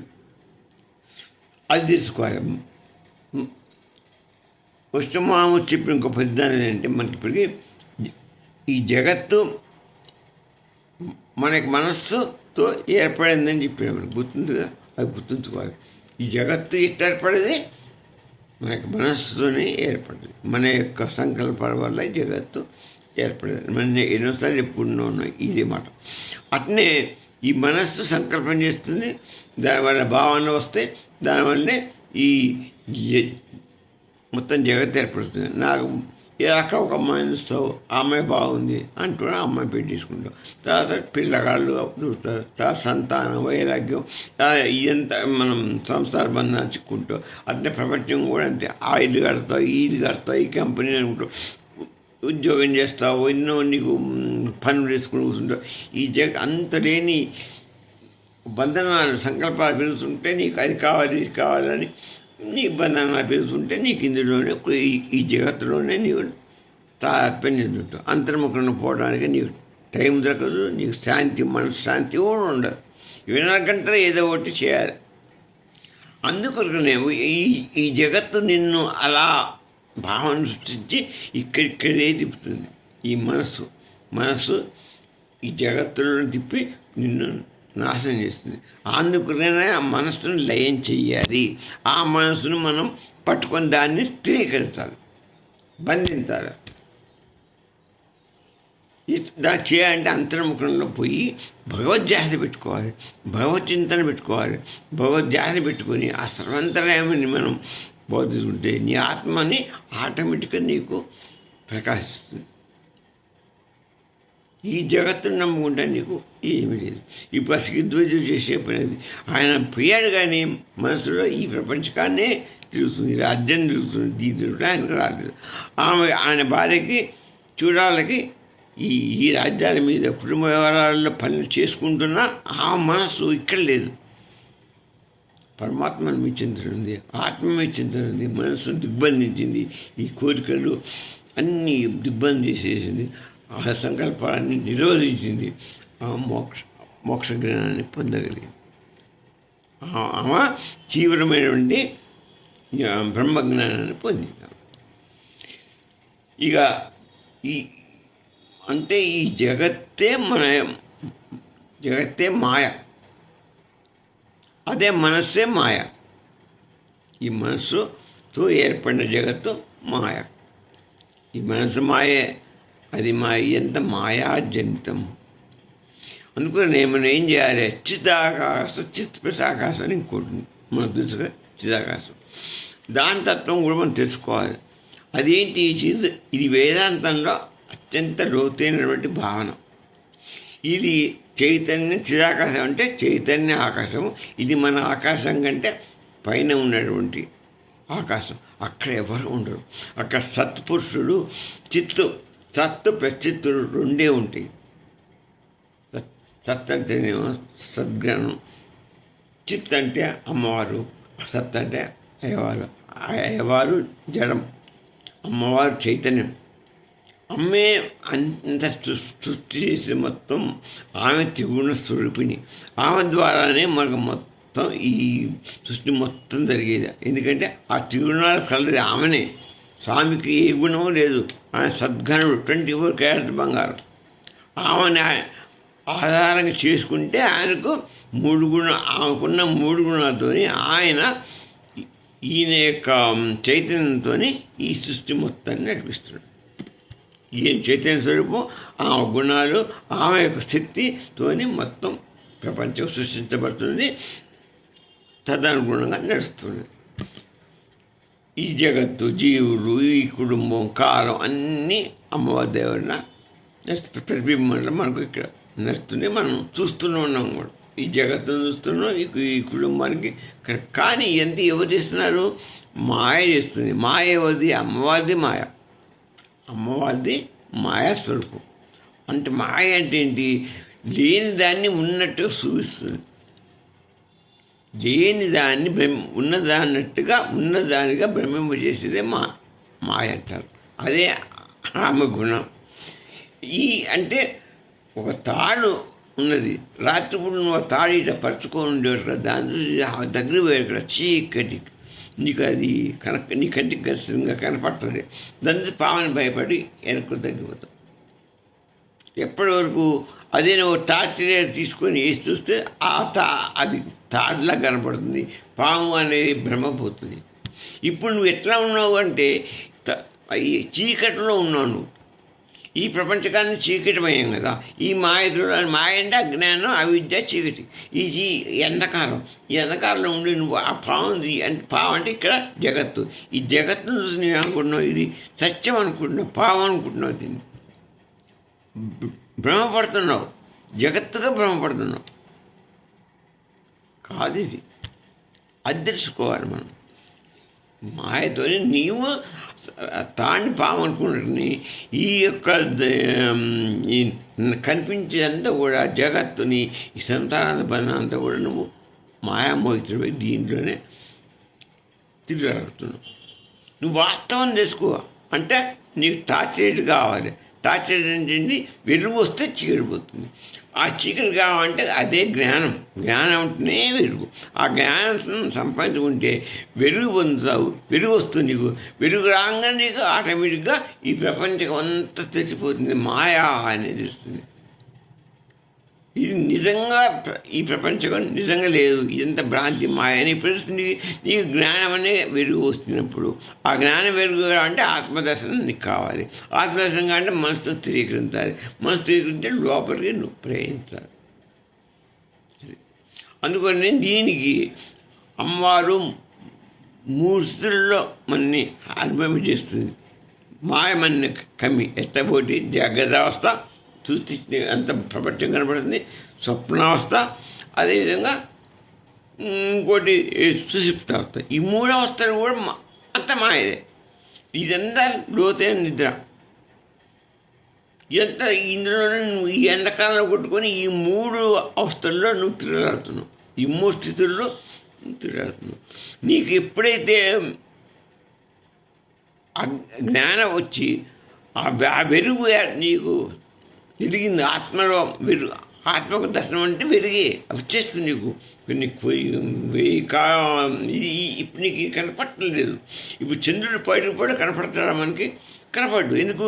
అది తెలుసుకోవాలి. కృష్ణమామ చెప్పిన ఇంకో పెద్దాన్ని ఏంటంటే మనకి ఇప్పటికీ ఈ జగత్తు మనకి మనస్సుతో ఏర్పడిందని చెప్పాడు. మనకు గుర్తుందిగా, అది గుర్తుంచుకోవాలి. ఈ జగత్తు ఎట్లా ఏర్పడేది? మనకి మనస్సుతోనే ఏర్పడింది. మన యొక్క సంకల్పాల వల్ల ఈ జగత్తు ఏర్పడేది. మన ఎన్నోసార్లు ఎప్పుడు ఉన్నాయి ఇదే మాట. అట్నే ఈ మనస్సు సంకల్పం చేస్తుంది, దానివల్ల భావన వస్తే దానివల్లనే ఈ మొత్తం జగత్తు ఏర్పడుతుంది. నాకు ఏ అక్క ఒక అమ్మాయిని ఇస్తావు, ఆ అమ్మాయి బాగుంది అంటున్నా, అమ్మాయి పెట్టి తీసుకుంటాం. తర్వాత పిల్లగాళ్ళు చూస్తారు, తర్వాత సంతానం, వైరాగ్యం, ఇదంతా మనం సంసార బంధాలు చిక్కుంటాం. అట్లే ప్రపంచం కూడా అంతే. ఆ ఇల్లు కడతావు, ఇది కడతావు, ఈ కంపెనీ అనుకుంటావు, ఉద్యోగం చేస్తావు, ఎన్నో నీకు పనులు వేసుకుని కూర్చుంటావు. ఈ అంత లేని బంధనాలు, సంకల్పాలు పెరుగుతుంటే నీకు అది కావాలి, ఇది కావాలని నీ బంధనాలు పెరుగుతుంటే నీకు ఇందులోనే ఈ జగత్తులోనే నీవు తాత్పర్యం చెందుతావు. అంతర్ముఖంలో పోవడానికి నీకు టైం దొరకదు, నీకు శాంతి, మనశ్శాంతి కూడా ఉండదు. 24 గంటలు ఏదో ఒకటి చేయాలి. అందుకొరకునేమో ఈ జగత్తు నిన్ను అలా భావన సృష్టించి ఇక్కడిక్కడే తిప్పుతుంది. ఈ మనస్సు ఈ జగత్తులో తిప్పి నిన్ను నాశనం చేస్తుంది. అందుకనే ఆ మనస్సును లయం చెయ్యాలి. ఆ మనస్సును మనం పట్టుకొని దాన్ని స్థిరీకరించాలి, బంధించాలి. దాన్ని చేయాలంటే అంతర్ముఖంలో పోయి భగవద్ధ్యాస పెట్టుకోవాలి, భగవద్చింతన పెట్టుకోవాలి. భగవద్ధ్యాస పెట్టుకొని ఆ సర్వంతరాయాన్ని మనం బోధిస్తుంటే నీ ఆత్మని ఆటోమేటిక్గా నీకు ప్రకాశిస్తుంది. ఈ జగత్తును నమ్ముకుంటే నీకు ఏమీ లేదు. ఈ పసిగిద్వజు చేసే పనేది. ఆయన పోయాడు కానీ మనసులో ఈ ప్రపంచకాన్నే తిరుగుతుంది, రాజ్యం తిరుగుతుంది. దీదుడు ఆయనకు రాలేదు. ఆయన భార్యకి చూడాలకి ఈ రాజ్యాల మీద కుటుంబ వ్యవహారాల్లో పనులు చేసుకుంటున్నా ఆ మనస్సు ఇక్కడ లేదు. పరమాత్మను మెచ్చింది, ఆత్మ మెచ్చింది, మనస్సును దిగ్బంధించింది. ఈ కోరికలు అన్నీ దిగ్బంధం చేసేసింది. ఆ సంకల్పాన్ని నిరోధించింది. ఆ మోక్ష జ్ఞానాన్ని పొందగలిగింది. ఆమె తీవ్రమైనటువంటి బ్రహ్మజ్ఞానాన్ని పొందింది. ఇక అంటే ఈ జగత్తే మాయ. అదే మనస్సే మాయ. ఈ మనస్సుతో ఏర్పడిన జగత్తు మాయ. ఈ మనసు మాయే, అది మాయ, ఎంత మాయాజనితం. అందుకని మనం ఏం చేయాలి? చిదాకాశం, చిత్ప్రసాకాశం అని ఇంకోటి మనకు తెలుసుగా, చిదాకాశం. దాని తత్వం కూడా మనం తెలుసుకోవాలి. అదేంటి? ఇది వేదాంతంలో అత్యంత లోతైనటువంటి భావన. ఇది చైతన్యం, చిదాకాశం అంటే చైతన్య ఆకాశము. ఇది మన ఆకాశం కంటే పైన ఉన్నటువంటి ఆకాశం. అక్కడ ఎవరు ఉండరు. అక్కడ సత్పురుషుడు, సత్తు ప్రచిత్తుడు రెండే ఉంటాయి. సత్ అంటేనేమో సద్జ్ఞానం, చిత్ అంటే అమ్మవారు, సత్ అంటే అయ్యవారు. అయ్యవారు జడం, అమ్మవారు చైతన్యం. అమ్మే అంత సృష్టి చేసి మొత్తం ఆమె త్రిగుణ స్వరూపిణి. ఆమె ద్వారానే మనకు మొత్తం ఈ సృష్టి మొత్తం జరిగేది. ఎందుకంటే ఆ త్రిగుణాలు కలది ఆమెనే. స్వామికి ఏ గుణమూ లేదు. ఆయన సద్గణుడు, 24 క్యారెట్ బంగారం. ఆమెను ఆధారంగా చేసుకుంటే ఆయనకు ఆమెకున్న 3 గుణాలతో ఆయన ఈయన యొక్క చైతన్యంతో ఈ సృష్టి మొత్తాన్ని నడిపిస్తున్నాడు. ఈయన చైతన్య స్వరూపం, ఆమె గుణాలు, ఆమె యొక్క శక్తితోని మొత్తం ప్రపంచం సృష్టించబడుతుంది, తదనుగుణంగా నడుస్తుంది. ఈ జగత్తు, జీవులు, ఈ కుటుంబం, కాలం అన్నీ అమ్మవారి దేవుడిన ప్రతిబింబంలో మనకు ఇక్కడ నడుస్తుంది. మనం చూస్తూనే ఉన్నాం కూడా. ఈ జగత్తును చూస్తున్నాం, ఈ కుటుంబానికి. కానీ ఎవరు చేస్తున్నారు? మాయ చేస్తుంది. మాయ ఎవరిది? అమ్మవారిది మాయ. అమ్మవారిది మాయా స్వరూపం. అంటే మాయ అంటే ఏంటి? లేని దాన్ని ఉన్నట్టుగా చూపిస్తుంది. లేని దాన్ని ఉన్నదాన్నట్టుగా ఉన్నదానిగా భ్రమింపజేసేదే మాయ అంటారు. అదే ఆమె గుణం. అంటే ఒక తాడు ఉన్నది. రాత్రిపూట నువ్వు తాడు ఇట్లా పరుచుకొని ఉండేవాడు కదా, దాని చూసి దగ్గర పోయాడు కదా, చీకటి, నీకు అది నీ కంటికి ఖచ్చితంగా కనపడుతుంది. దాని పావని భయపడి వెనక్కు తగ్గిపోతావు. ఎప్పటి వరకు అదే నువ్వు టార్చ్ తీసుకొని వేసి చూస్తే అది తాడులా కనపడుతుంది, పాము అనేది భ్రమపోతుంది. ఇప్పుడు నువ్వు ఎట్లా ఉన్నావు అంటే చీకటిలో ఉన్నావు నువ్వు. ఈ ప్రపంచకాన్ని చీకటిమయం కదా. ఈ మాయ అంటే అజ్ఞానం, అవిద్య, చీకటి. ఈ ఎంధకారం. ఈ ఎంధకారంలో ఉండి నువ్వు ఆ పావుంది అంటే పావు అంటే ఇక్కడ జగత్తు. ఈ జగత్తును చూసి నేను అనుకుంటున్నావు ఇది సత్యం అనుకుంటున్నావు, పావు అనుకుంటున్నావు. దీన్ని భ్రమపడుతున్నావు, జగత్తుగా భ్రమపడుతున్నావు. కాదు ఇది. అది తెలుసుకోవాలి మనం. మాయతో నీవు తాన్ని పాము అనుకుంటుని ఈ యొక్క కనిపించేదంతా కూడా జగత్తుని, ఈ సంతాన బంధం అంతా కూడా నువ్వు మాయామోహితుడిపై దీంట్లోనే తిరగలుగుతున్నావు. నువ్వు వాస్తవం తెలుసుకో అంటే నీకు టార్చ్ లైట్ కావాలి. టార్చ్ లైట్ ఏంటండి? వెలుగు వస్తే చీకటి పోతుంది. ఆ చీకటి కావాలంటే అదే జ్ఞానం. జ్ఞానం అంటేనే వెలుగు. ఆ జ్ఞానం సంపాదించుకుంటే వెలుగు పొందుతావు. వెలుగు వస్తుంది నీకు. వెలుగు రాగానే నీకు ఆటోమేటిక్గా ఈ ప్రపంచం అంతా తెలిసిపోతుంది. మాయా అనేది తెలుస్తుంది. ఇది నిజంగా ఈ ప్రపంచం నిజంగా లేదు, ఇదంతా భ్రాంతి, మాయ అని ఇప్పుడు నీకు జ్ఞానం అనే వెలుగు వస్తున్నప్పుడు ఆ జ్ఞానం వెలుగు అంటే ఆత్మదర్శనం నీకు కావాలి. ఆత్మదర్శనం అంటే మనసుతో స్థిరీకరించాలి. మనసు స్థిరీకరించే లోపలికి నువ్వు ప్రయాణించాలి. అందుకని దీనికి అమ్మవారు 3 స్థితుల్లో మనని అనుభవం చేస్తుంది. మాయ మన కమ్మి ఎట్టబోటి జాగ్రత్తావస్థ చూసి అంత ప్రపంచం కనపడుతుంది, స్వప్నావస్థ, అదేవిధంగా ఇంకోటి సుషుప్తావస్థ. ఈ 3 అవస్థలు కూడా అంత మాయదే. ఇదంతా లోతైన నిద్ర. ఇదంతా ఇందులోనే నువ్వు ఈ ఎండకాలంలో కొట్టుకొని ఈ 3 అవస్థల్లో నువ్వు తిరగాడుతున్నావు. ఈ 3 స్థితుల్లో నువ్వు తిరగాడుతున్నావు. నీకు ఎప్పుడైతే జ్ఞానం వచ్చి ఆ వెలుగు నీకు వెలిగింది, ఆత్మలో వెలుగు, ఆత్మకు దర్శనం అంటే వెలిగే వచ్చేస్తుంది నీకు. నీకు ఇప్పుడు నీకు కనపడలేదు. ఇప్పుడు చంద్రుడు బయటకు కూడా కనపడతాడా? మనకి కనపడ్డు. ఎందుకు?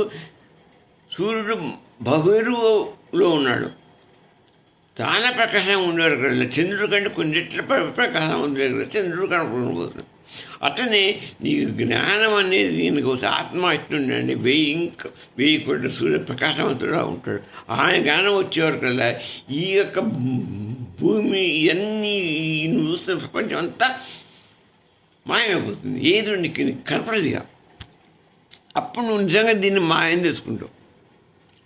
సూర్యుడు బహువెలుగులో ఉన్నాడు. చాలా ప్రకాశంగా ఉండేవారు కదా, చంద్రుడి కంటే కొన్ని రెట్ల ప్రకాశం ఉండేవారు కదా, చంద్రుడు కనపడబోతుంది. అట్లనే నీకు జ్ఞానం అనేది దీనికి ఆత్మ ఇస్తుండండి, 1000 కోట్ల సూర్యప్రకాశవంతుడుగా ఉంటాడు. ఆయన జ్ఞానం వచ్చేవారు కదా, ఈ యొక్క భూమి ఇవన్నీ నువ్వు చూస్తున్న ప్రపంచం అంతా మాయమైపోతుంది, ఏదో నీకు కనపడదుగా. అప్పుడు నువ్వు నిజంగా దీన్ని మాయం చేసుకుంటావు.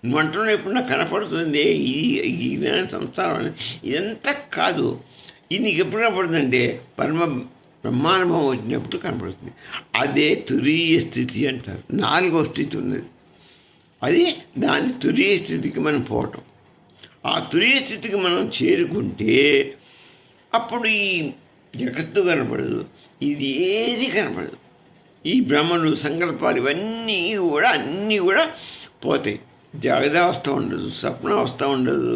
నువ్వు అంటున్నావు ఇప్పుడు నాకు కనపడుతుంది ఈ జ్ఞాన సంసారం అని. ఇదంతా కాదు, ఇది నీకు ఎప్పుడు కనపడుతుందంటే బ్రహ్మానుభవం వచ్చినప్పుడు కనపడుతుంది. అదే తురీయ స్థితి అంటారు. 4వ స్థితి ఉన్నది, అది దాని తురీయ స్థితికి మనం పోవటం. ఆ తురీయ స్థితికి మనం చేరుకుంటే అప్పుడు ఈ జగత్తు కనపడదు, ఇది ఏది కనపడదు. ఈ బ్రహ్మను సంకల్పాలు ఇవన్నీ కూడా అన్నీ కూడా పోతాయి. జాగ్రత్త ఉండదు, స్వప్నావస్థ ఉండదు,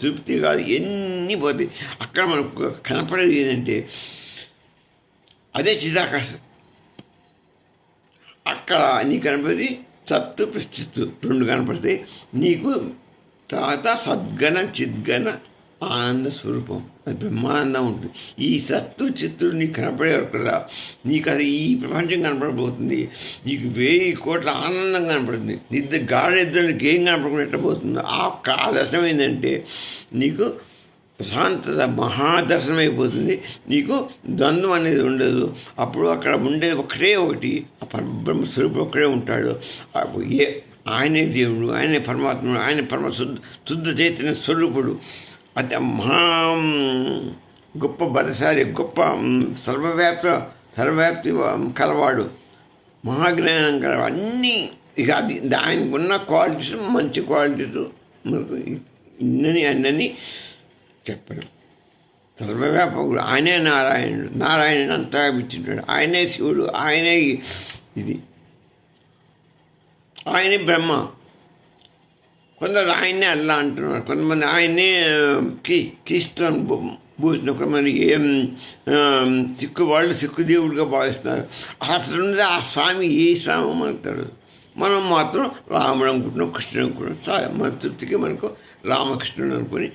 తృప్తి కాదు, ఎన్ని పోతాయి. అక్కడ మనకు కనపడేది ఏంటంటే అదే చిదాకాశం. అక్కడ నీకు కనపడేది సత్తు ప్రచిత్తు 2 కనపడతాయి. నీకు తర్వాత సద్గణ చిద్గణ ఆనంద స్వరూపం, అది బ్రహ్మానందం ఉంటుంది. ఈ సత్తు చిత్తుడు నీకు కనపడే వరకు నీకు అది ఈ ప్రపంచం కనపడబోతుంది. నీకు 1000 కోట్ల ఆనందం కనపడుతుంది. నిద్ర గాఢనిద్రకి ఏం కనపడకుండా ఎట్టబోతుందో ఆ దర్శనం ఏంటంటే నీకు ప్రశాంతత మహాదర్శనం అయిపోతుంది. నీకు ద్వంద్వం అనేది ఉండదు. అప్పుడు అక్కడ ఉండేది ఒకటే ఒకటి, ఆ పరబ్రహ్మ స్వరూపుడు ఒక్కడే ఉంటాడు. ఆయనే దేవుడు, ఆయనే పరమాత్ముడు, ఆయన శుద్ధ చైతన్య స్వరూపుడు. అది మహా గొప్ప బలశాలి, గొప్ప సర్వవ్యాప్తి కలవాడు, మహాజ్ఞానం కలవాడు. అన్నీ ఇక అది ఆయనకు ఉన్న క్వాలిటీస్ మంచి క్వాలిటీస్ మనకు అన్నని చెప్పడం. సర్వవ్యాపకుడు ఆయనే నారాయణుడు, నారాయణుడు అంతా ఇచ్చింటాడు. ఆయనే శివుడు, ఆయనే ఇది, ఆయనే బ్రహ్మ. కొందరు ఆయన్నే అల్లా అంటున్నారు, కొంతమంది ఆయన్నే క్రీస్తు పూజిస్తున్నారు, కొంతమంది సిక్కు వాళ్ళు సిక్కు దేవుడిగా భావిస్తున్నారు. అసలు ఆ స్వామి ఏ స్వామి మనకు తెలియదు. మనం మాత్రం రాముడు అనుకుంటున్నాం, కృష్ణుడు అనుకుంటున్నాం. మన తృప్తికి మనకు రామకృష్ణుడు అనుకుని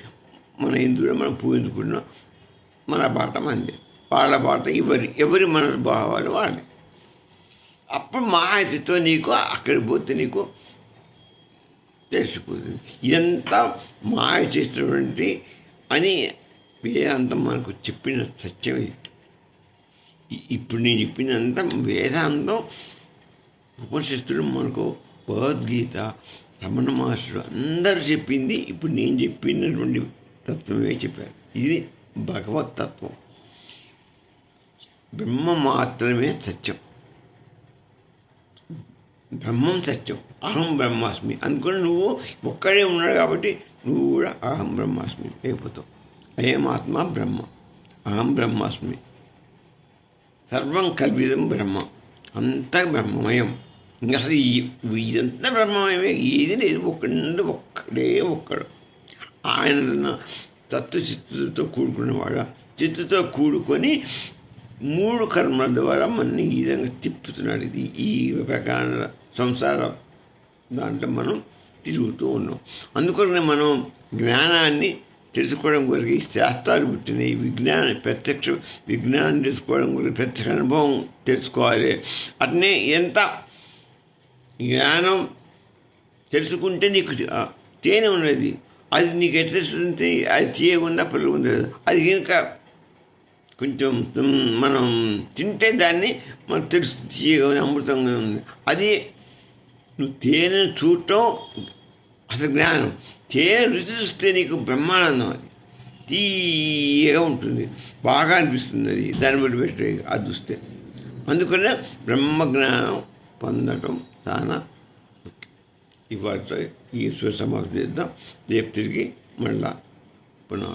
మన హిందువులు మనం పూజించుకుంటున్నాం. మన బాట మంది, వాళ్ళ బాట ఎవరి మన భావాలు వాళ్ళే. అప్పుడు మాయతో నీకు అక్కడికి పోతే నీకు తెలిసిపోతుంది. ఇదంతా మాయ చేసినటువంటి అని వేదాంతం మనకు చెప్పిన సత్యం ఇది. ఇప్పుడు నేను చెప్పినంత వేదాంతం ఉపనిషత్తులు మనకు భగవద్గీత, రమణ మహర్షులు అందరూ చెప్పింది ఇప్పుడు నేను చెప్పినటువంటి తత్వమే చెప్పారు. ఇది భగవత్ తత్వం. బ్రహ్మ మాత్రమే సత్యం, బ్రహ్మం సత్యం. అహం బ్రహ్మాస్మి అనుకుని నువ్వు ఒక్కడే ఉన్నాడు కాబట్టి నువ్వు కూడా అహం బ్రహ్మాస్మి అయిపోతావు. అయమాత్మ బ్రహ్మ, అహం బ్రహ్మాస్మి, సర్వం కల్విదం బ్రహ్మ, అంతా బ్రహ్మమయం. ఇంకా అసలు ఇదంతా బ్రహ్మమయమే, ఏది లేదు. ఒక్కడు ఆయన తత్వ చిత్తుతో కూడుకున్నవాడు. చిత్తుతో కూడుకొని 3 కర్మల ద్వారా మనని ఈ విధంగా తిప్పుతున్నాడు. ఇది ఈ ప్రకార సంసార దాంట్లో మనం తిరుగుతూ ఉన్నాం. అందుకని మనం జ్ఞానాన్ని తెలుసుకోవడం కొరకు ఈ శాస్త్రాలు పుట్టినాయి. ప్రత్యక్ష విజ్ఞానం తెలుసుకోవడం కొరకు ప్రత్యక్ష అనుభవం తెలుసుకోవాలి. అట్నే ఎంత జ్ఞానం తెలుసుకుంటే నీకు తేనె ఉన్నది, అది నీకు ఎట్లా తెలుస్తుంది? అది తీయకుండా పులుగు ఉండదు. అది కనుక కొంచెం మనం తింటే దాన్ని మనకు తెలుసు, తీయగా అమృతంగా ఉంది. అది నువ్వు తేనె చూడటం అసలు జ్ఞానం. తేనె రుచి చూస్తే నీకు బ్రహ్మానందం, అది తీయగా ఉంటుంది, బాగా అనిపిస్తుంది. అది దాన్ని బట్టి పెట్టి అది చూస్తే. అందుకనే బ్రహ్మజ్ఞానం పొందటం చాలా ముఖ్యం. ఇవాళతో ఈ సమాప్తి చేద్దాం. రేపు తిరిగి మళ్ళా పునః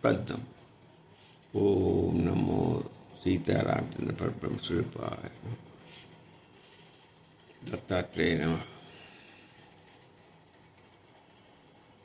కలుద్దాం. ఓం నమో సీతారామచంద్ర పరబ్రహ్మ స్వరూపాయ దత్తాత్రేయ నమః.